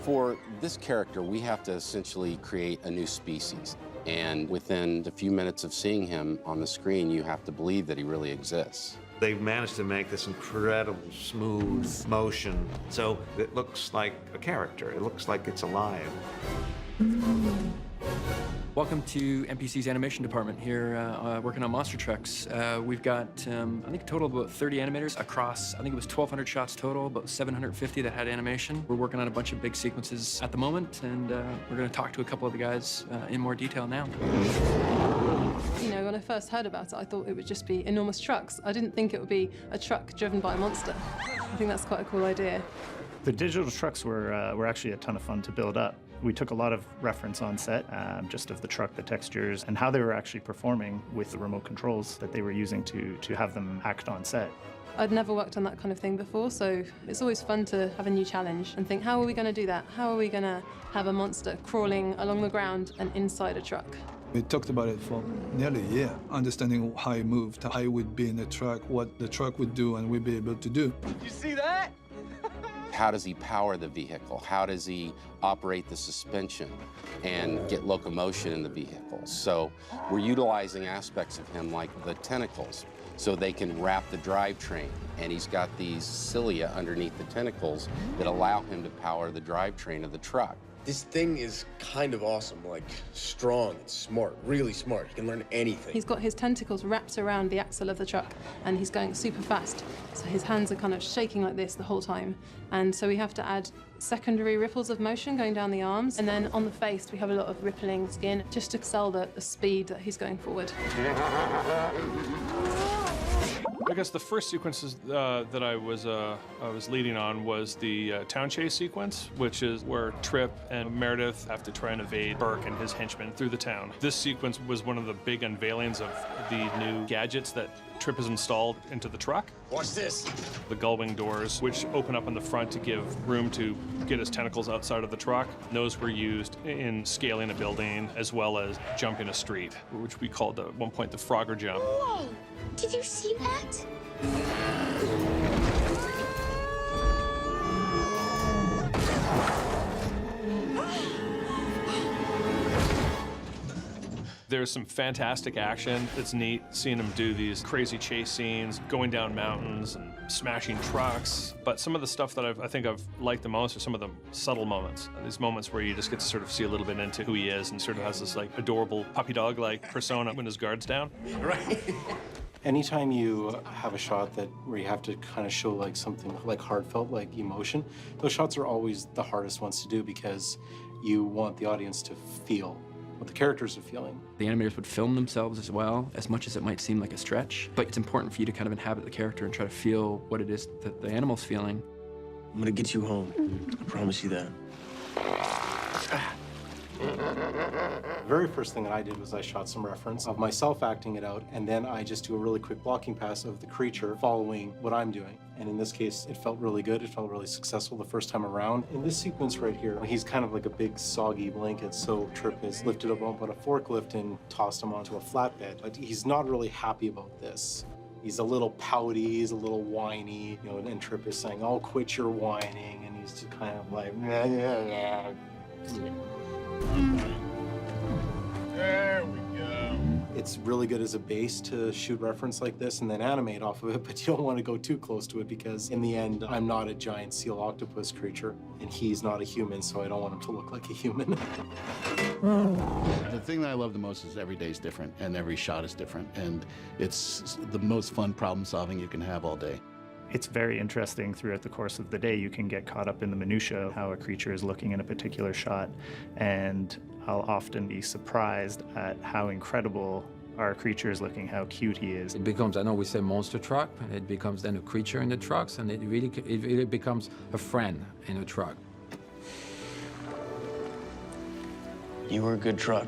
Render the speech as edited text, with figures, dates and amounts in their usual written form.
For this character, we have to essentially create a new species. And within a few minutes of seeing him on the screen, you have to believe that he really exists. They've managed to make this incredible smooth motion, so it looks like a character. It looks like it's alive. Welcome to MPC's animation department here, working on monster trucks. We've got, I think, a total of about 30 animators across, I think it was 1,200 shots total, about 750 that had animation. We're working on a bunch of big sequences at the moment, and we're going to talk to a couple of the guys in more detail now. You know, when I first heard about it, I thought it would just be enormous trucks. I didn't think it would be a truck driven by a monster. I think that's quite a cool idea. The digital trucks were actually a ton of fun to build up. We took a lot of reference on set, just of the truck, the textures, and how they were actually performing with the remote controls that they were using to have them act on set. I'd never worked on that kind of thing before, so it's always fun to have a new challenge and think, how are we going to do that? How are we going to have a monster crawling along the ground and inside a truck? We talked about it for nearly a year, understanding how it moved, how it would be in the truck, what the truck would do and we'd be able to do. You see that? How does he power the vehicle? How does he operate the suspension and get locomotion in the vehicle? So we're utilizing aspects of him like the tentacles, so they can wrap the drivetrain. And he's got these cilia underneath the tentacles that allow him to power the drivetrain of the truck. This thing is kind of awesome, like strong and smart, really smart. He can learn anything. He's got his tentacles wrapped around the axle of the truck, and he's going super fast. So his hands are kind of shaking like this the whole time. And so we have to add secondary ripples of motion going down the arms. And then on the face, we have a lot of rippling skin just to sell the speed that he's going forward. I guess the first sequences that I was leading on was the town chase sequence, which is where Trip and Meredith have to try and evade Burke and his henchmen through the town. This sequence was one of the big unveilings of the new gadgets that Trip has installed into the truck. Watch this. The gull-wing doors, which open up in the front to give room to get his tentacles outside of the truck. Those were used in scaling a building as well as jumping a street, which we called at one point the Frogger jump. Whoa! Did you see that? There's some fantastic action. It's neat seeing him do these crazy chase scenes, going down mountains and smashing trucks. But some of the stuff that I think I've liked the most are some of the subtle moments. These moments where you just get to sort of see a little bit into who he is and sort of has this like adorable puppy dog-like persona when his guard's down. Right. Anytime you have a shot where you have to kind of show like something like heartfelt, like emotion, those shots are always the hardest ones to do because you want the audience to feel what the characters are feeling. The animators would film themselves as well, as much as it might seem like a stretch. But it's important for you to kind of inhabit the character and try to feel what it is that the animal's feeling. I'm gonna get you home. I promise you that. The very first thing that I did was I shot some reference of myself acting it out, and then I just do a really quick blocking pass of the creature following what I'm doing. And in this case, it felt really good. It felt really successful the first time around. In this sequence right here, he's kind of like a big soggy blanket, so Trip is lifted up on a forklift and tossed him onto a flatbed. But he's not really happy about this. He's a little pouty, he's a little whiny, you know, and Trip is saying, "Oh, quit your whining," and he's just kind of like, "Nah, nah, nah." There we go. It's really good as a base to shoot reference like this and then animate off of it, but you don't want to go too close to it because in the end, I'm not a giant seal octopus creature, and he's not a human, so I don't want him to look like a human. The thing that I love the most is every day is different, and every shot is different, and it's the most fun problem solving you can have all day. It's very interesting throughout the course of the day. You can get caught up in the minutia of how a creature is looking in a particular shot, and I'll often be surprised at how incredible our creature is looking, how cute he is. It becomes, I know we say monster truck, and it becomes then a creature in the trucks, and it really becomes a friend in a truck. You were a good truck.